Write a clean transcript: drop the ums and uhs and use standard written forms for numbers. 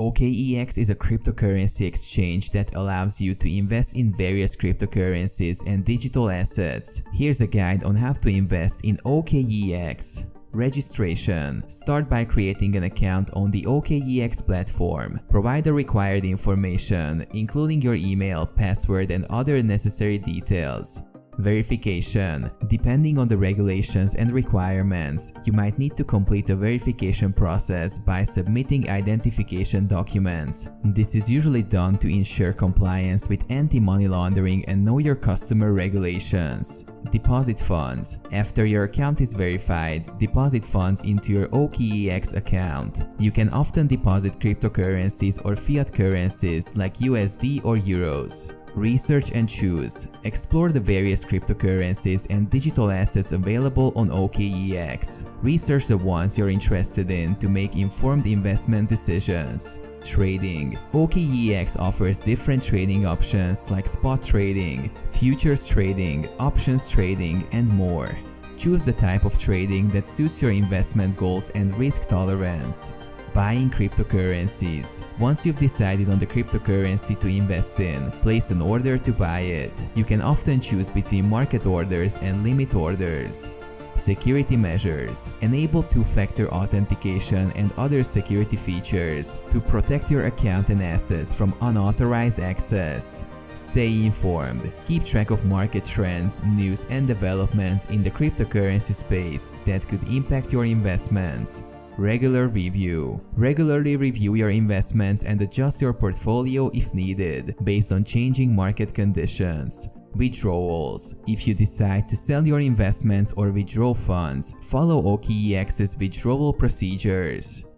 OKEX is a cryptocurrency exchange that allows you to invest in various cryptocurrencies and digital assets. Here's a guide on how to invest in OKEX. Registration. Start by creating an account on the OKEX platform. Provide the required information, including your email, password, and other necessary details. Verification. Depending on the regulations and requirements, you might need to complete a verification process by submitting identification documents. This is usually done to ensure compliance with anti-money laundering and know your customer regulations. Deposit funds. After your account is verified, deposit funds into your OKEX account. You can often deposit cryptocurrencies or fiat currencies like USD or Euros. Research and choose. Explore the various cryptocurrencies and digital assets available on OKEX. Research the ones you're interested in to make informed investment decisions. Trading. OKEX offers different trading options like spot trading, futures trading, options trading, and more. Choose the type of trading that suits your investment goals and risk tolerance. Buying cryptocurrencies. Once you've decided on the cryptocurrency to invest in, place an order to buy it. You can often choose between market orders and limit orders. Security measures. Enable two-factor authentication and other security features to protect your account and assets from unauthorized access. Stay informed. Keep track of market trends, news, and developments in the cryptocurrency space that could impact your investments. Regular review. Regularly review your investments and adjust your portfolio if needed, based on changing market conditions. Withdrawals. If you decide to sell your investments or withdraw funds, follow OKEX's withdrawal procedures.